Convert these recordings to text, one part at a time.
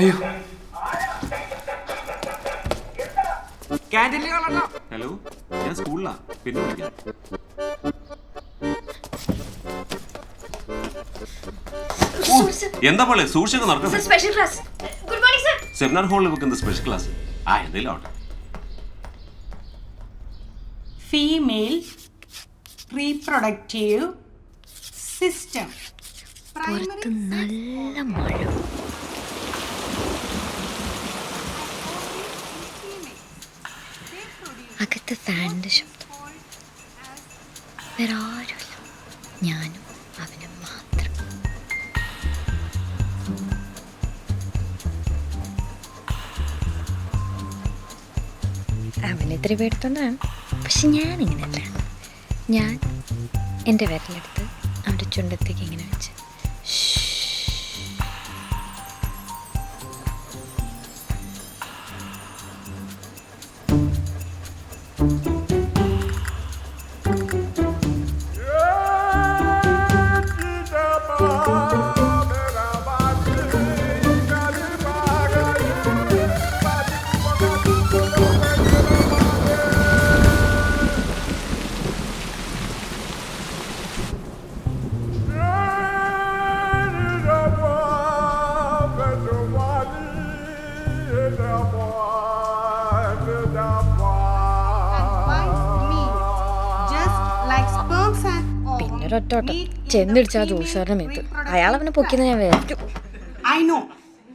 അയ്യോ ക്യാൻറ്റീനിൽ ഹലോ, ഞാൻ സ്കൂളിലാ, പിന്നെ വിളിക്കാം. എന്താ പോലെ സൂക്ഷിച്ചൊക്കെ നടക്കണം. Special class. Good morning sir. Seminar ഹാളിൽ വെക്കുന്ന സ്പെഷ്യൽ ക്ലാസ് എന്തെങ്കിലും ആവട്ടെ. Female reproductive system. പുറത്ത് നല്ല മഴ. അകത്ത് ഫാനിന്റെ ശബ്ദം. വേറെ ആരുമില്ല, ഞാനും അവനും മാത്രം. അവനിത്തിരി പേടിത്തൊണ്ടാണ്, പക്ഷെ ഞാനിങ്ങനെയല്ല. ഞാൻ എൻ്റെ വിരലെടുത്ത് അവൻ്റെ ചുണ്ടത്തേക്ക് ഇങ്ങനെ വെച്ച് ഒറ്റോട്ടം ചെന്നിടിച്ചാ ജോഷാറിന്റെ മേത്ത്. അയാൾ അവനെ പൊക്കിന്ന് ഞാൻ വേറ്റു. I know.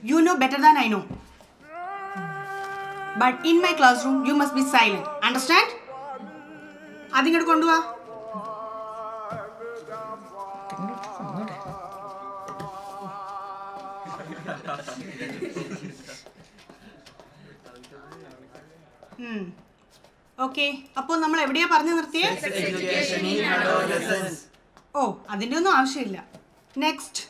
You know better than I know. But in my classroom, you must be silent. Understand? അതിങ്ങോട്ട് കൊണ്ടുവാ. ഓക്കെ, അപ്പോൾ നമ്മൾ എവിടെയാ പറഞ്ഞു നിർത്തിയേ? ഓ, അതിൻ്റെ ഒന്നും ആവശ്യമില്ല. നെക്സ്റ്റ്.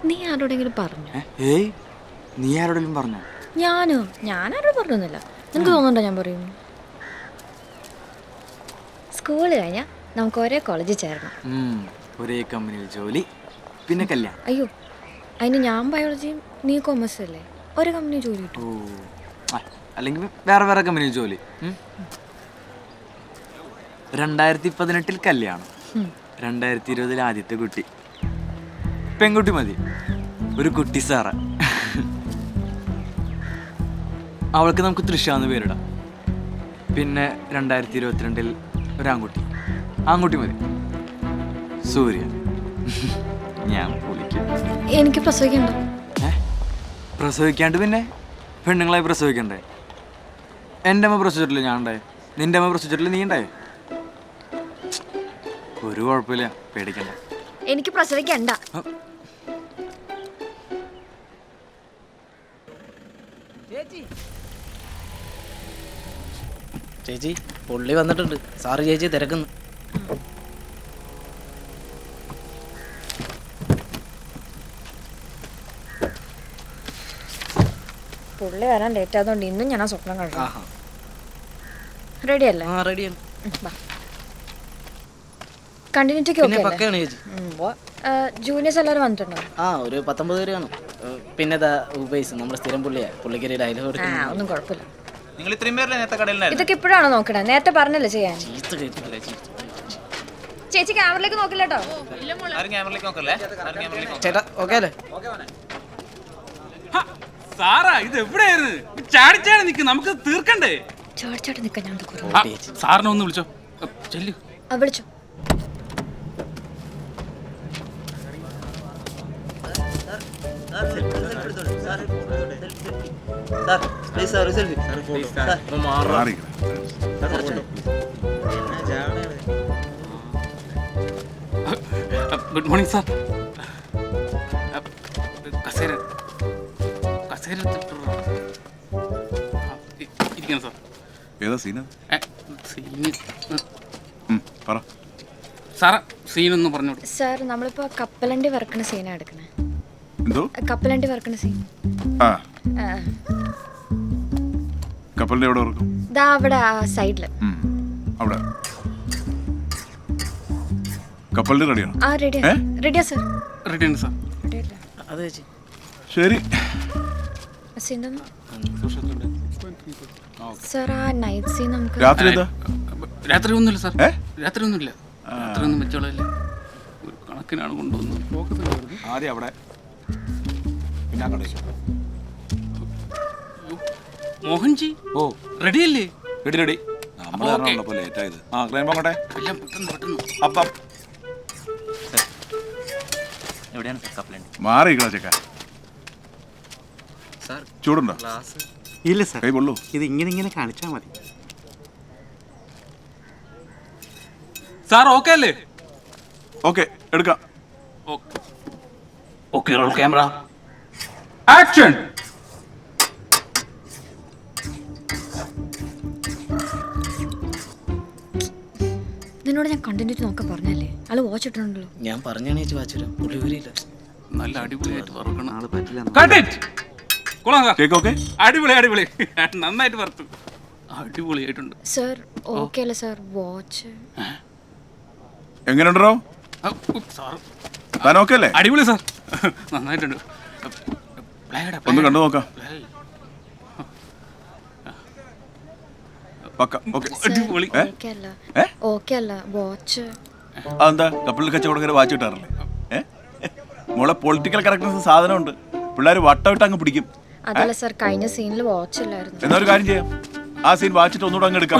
നീ ആരോടെങ്കിലും പറഞ്ഞു? നീ ആരോടെങ്കിലും പറഞ്ഞോ? ഞാനാരോട് പറഞ്ഞൊന്നുമില്ല. നിനക്ക് തോന്നുന്നുണ്ടോ ഞാൻ പറയുന്നു? സ്കൂൾ കഴിഞ്ഞാൽ നമുക്ക് ഒരേ കോളേജിൽ ചേരണം, ഒരേ കമ്പനിയിൽ ജോലി, പിന്നെ കല്യാണം. അയ്യോ, അതിന് ഞാൻ ബയോളജിയും നീ കൊമേഴ്സ് അല്ലേ, ഒരു കമ്പനി ജോലി കിട്ടും. അല്ലെങ്കിൽ വേറെ വേറെ കമ്പനിയിൽ ജോലി. 2018 കല്യാണം, 2020 ആദ്യത്തെ കുട്ടി. പെൺകുട്ടി മതി, ഒരു കുട്ടി സാറ. അവൾക്ക് നമുക്ക് തൃശ്ശാന്ന് പേരിടാം. പിന്നെ 2022 ഒരാൺകുട്ടി, ആൺകുട്ടി മതി, സൂര്യൻ. ഞാൻ വിളിക്കും. എനിക്ക് പ്രസവിക്കണ്ട. പ്രസവിക്കാണ്ട് പിന്നെ പെണ്ണുങ്ങളായി പ്രസവിക്കണ്ടേ? എൻ്റെ അമ്മ പ്രസവിച്ചിട്ടില്ല ഞാൻ ഉണ്ടായി, നിന്റെ അമ്മ പ്രസവിച്ചിട്ടില്ല നീ ഉണ്ടായി. ഒരു കുഴപ്പമില്ല, പേടിക്കണ്ട. എനിക്ക് പ്രസവിക്കണ്ട. ചേച്ചി പുള്ളി വന്നിട്ടുണ്ട്. സാറ് ചേച്ചി തിരക്കുന്നു. പുള്ളി വരാൻ ലേറ്റ് ആയതുകൊണ്ട് ഇന്നും ഞാൻ ആ സ്വപ്നം കണ്ടു. റെഡി അല്ലേ? റെഡിയാണ്. കണ്ടിന്യൂറ്റിക്ക് പക്കയാണ് ചേച്ചി. ജൂനിയേഴ്സ് എല്ലാവരും വന്നിട്ടുണ്ടോ? ഒരു 19 പേര് കാണും. പിന്നെ ഉപേസ് നമ്മുടെ സ്ഥിരം പുള്ളിയാ, പുള്ളിക്കൊരു ഡയലോഗ് കൊടുക്കും. ഒന്നും കുഴപ്പമില്ല. നിങ്ങൾ ഇത്രയും പേരല്ലേ നേരത്തെ കടയിൽ? ഇതൊക്കെ ഇപ്പോഴാണോ നോക്കണേ? നേരത്തെ പറഞ്ഞല്ലേ ചെയ്യാൻ. ചേച്ചി ക്യാമറയിലേക്ക് നോക്കില്ല കേട്ടോ. ചേട്ടാ ഓക്കെ അല്ലേ? സാറാ ഇത് എവിടെയായിരുന്നു? ചാടിച്ചാടി നിക്ക്, നമുക്ക് തീർക്കണ്ടേ? ചാടിച്ചാടി നിൽക്കാൻ ഞാൻ സാറിനെ ഒന്ന് വിളിച്ചോ. ചെല്ലു. വിളിച്ചോ. Good morning sir. കസേര ഇരിക്കണം സാർ. ഏതാ സീന? സാറ സീനൊന്ന് പറഞ്ഞോളൂ. സാർ നമ്മളിപ്പോ കപ്പലണ്ടി വറക്കണ സീനാ എടുക്കണേ. എന്തോ കപ്പലണ്ടി വറക്കണ സീൻ. കപ്പലിന്റെ എവിടെ ഇറക്കും? ദാ അവിടെ ആ സൈഡില്. അവിടെ. കപ്പലിന്റെ റെഡിയാണ്? ആ റെഡിയാ. റെഡിയാ സർ. റെഡിയാണ് സാർ. റെഡിയല്ല. അത് ചേച്ചി ശരി. സർ ആ നൈറ്റ് സീൻ നമുക്ക് രാത്രി എന്താ? രാത്രി ഒന്നുമില്ല സാർ. രാത്രി ഒന്നുമില്ല. രാത്രി ഒന്നും വെച്ചോളല്ലേ. ഒരു കണക്കിനാണ് കൊണ്ടുവന്നത്. ആദ്യം അവിടെ പിന്നെ ആ കടയിൽ. മോഹൻജി ഓ റെഡിയല്ലേ? Ready ready. നമ്മൾ കാരണമാണല്ലോ ലേറ്റ് ആയത്. ആ ക്ലൈം പോകട്ടെ. എല്ലാം പെട്ടെന്ന് പെട്ടെന്ന്. അപ്പം എവിടെയാണ് സാർ കംപ്ലൈൻറ്റ്? മാറിയിക്കണ ചെക്ക. ചൂടുണ്ടോ? ഇല്ല സാർ, കൈ പൊള്ളൂ. ഇത് ഇങ്ങനെ കാണിച്ചാൽ മതി. സാർ ഓക്കെ അല്ലേ? ഓക്കെ എടുക്കാം. Okay roll camera action. നിന്നോട് ഞാൻ കണ്ടിന്യൂറ്റി നോക്കാൻ പറഞ്ഞല്ലേ? ആള് വാച്ച് ഇട്ടിട്ടുണ്ടല്ലോ. ഞാൻ പറഞ്ഞാണ് ചേച്ചി വാച്ചുതരാം. പുള്ളി വരില്ല. നല്ല അടിപൊളിയായിട്ട് വറുക്കണം. ആള് പറ്റില്ല. Cut it. കൊള്ളാം സാർ. Cake okay. അടിപൊളി അടിപൊളി. നന്നായിട്ട് വറുത്തു. അടിപൊളിയായിട്ടുണ്ട്. സർ ഓക്കെ അല്ലേ സർ? വാച്ച് എങ്ങനെയുണ്ടോ? സാർ താൻ ഓക്കെ അല്ലേ? അടിപൊളി സാർ. നന്നായിട്ടുണ്ട്. ഒന്ന് കണ്ടു നോക്കാം. പക്ക ഓക്കെ. അടിപൊളി. ഓക്കെ അല്ല. ഓക്കെ അല്ല വാച്ച്. അതെന്താ കപ്പലിൽ കച്ചവടക്കാരെ വാച്ച് കിട്ടാറില്ലേ? മോളെ പൊളിറ്റിക്കൽ കറക്റ്റ്നസ് സാധനമുണ്ട്. പിള്ളേർ വട്ടമിട്ട് അങ്ങ് പിടിക്കും. അതല്ല സർ, കഴിഞ്ഞ സീനിൽ വാച്ച് ഇല്ലായിരുന്നു. എന്നാ ഒരു കാര്യം ചെയ്യാം, ആ സീൻ വാച്ചിട്ട് ഒന്നുകൂടെ അങ്ങ് എടുക്കാം.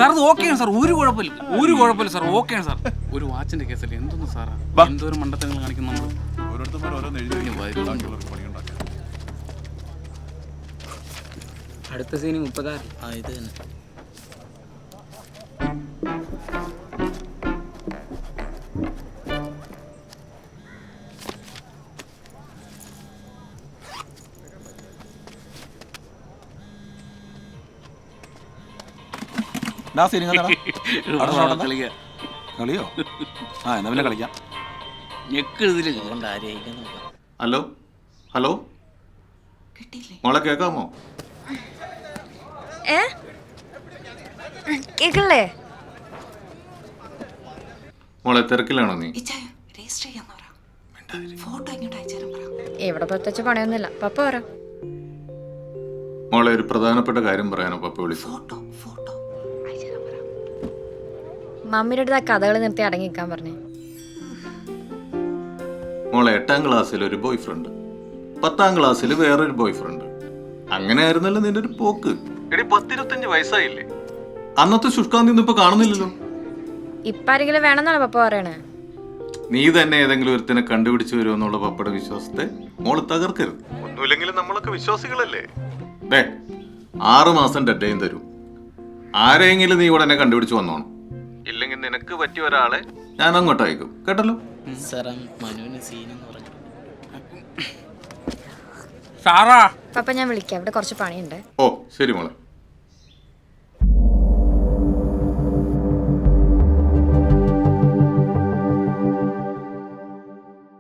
സാർ അത് ഓക്കെയാണ് സാർ. ഒരു കുഴപ്പമില്ല. ഒരു കുഴപ്പമില്ല സാർ. ഓക്കെയാണ് സാർ. ഒരു വാച്ചിന്റെ കേസല്ലേ? എന്തൊന്നും സാറാ എന്തോരം മണ്ടത്തങ്ങൾ കാണിക്കും നമ്മൾ. ഓരോരുത്തർ ഓരോന്ന് എഴുതി പണിയുണ്ടാക്കാം. അടുത്ത സീന് 36. ആ ഇത് തന്നെ. കളിയോ? ആ എന്നാ പിന്നെ കളിക്കാം. അതുകൊണ്ട് ആരെയായിരിക്കും നോക്കാം. ഹലോ ഹലോ മോളെ കേൾക്കാമോ? കേക്കല്ലേ? മോളെ തിരക്കിലാണോ നീ? ഇവിടെ പ്രത്യേകിച്ച് പണിയൊന്നുമില്ല. പപ്പ പറ. മോളെ ഒരു പ്രധാനപ്പെട്ട കാര്യം പറയാനോ പപ്പ വിളിച്ചു. മമ്മിയുടെ അടുത്ത് ആ കഥകൾ നിർത്തി അടങ്ങിക്കാൻ പറഞ്ഞേ. മോളെ 8ാം ക്ലാസ്സിൽ ഒരു ബോയ് ഫ്രണ്ട്, 10ാം ക്ലാസ്സിൽ വേറൊരു ബോയ് ഫ്രണ്ട്. അങ്ങനെ ആയിരുന്നല്ലോ നിന്റെ ഒരു പോക്ക്. എടി 10-25 വയസ്സായില്ലേ? അന്നത്തെ ശുഷ്കാന്തി ഒന്നും ഇപ്പൊ കാണുന്നില്ലല്ലോ. ഇപ്പൊ ആരെങ്കിലും വേണമെന്നാണ് പപ്പ പറയണേ. നീ തന്നെ ഏതെങ്കിലും ഒരുത്തിനെ കണ്ടുപിടിച്ചു വരുമെന്നുള്ള പപ്പയുടെ വിശ്വാസത്തെ മോള് തകർക്കരുത്. ഒന്നുമില്ലെങ്കിലും നമ്മളൊക്കെ വിശ്വാസികളല്ലേ. 6 മാസം ഡെഡ്ലൈൻ തരും. ആരെങ്കിലും നീ ഉടനെ കണ്ടുപിടിച്ചു വന്നോണം. ഇല്ലെങ്കിൽ നിനക്ക് പറ്റിയ ഒരാളെ ഞാൻ അങ്ങോട്ട് അയക്കും. കേട്ടല്ലോ? സാർ മനുവിന് സീനെന്ന് പറഞ്ഞു. സാറാ പപ്പ ഞാൻ വിളിക്കാം, ഇവിടെ കുറച്ച് പണിയുണ്ട്. ഓ ശരി മോളെ.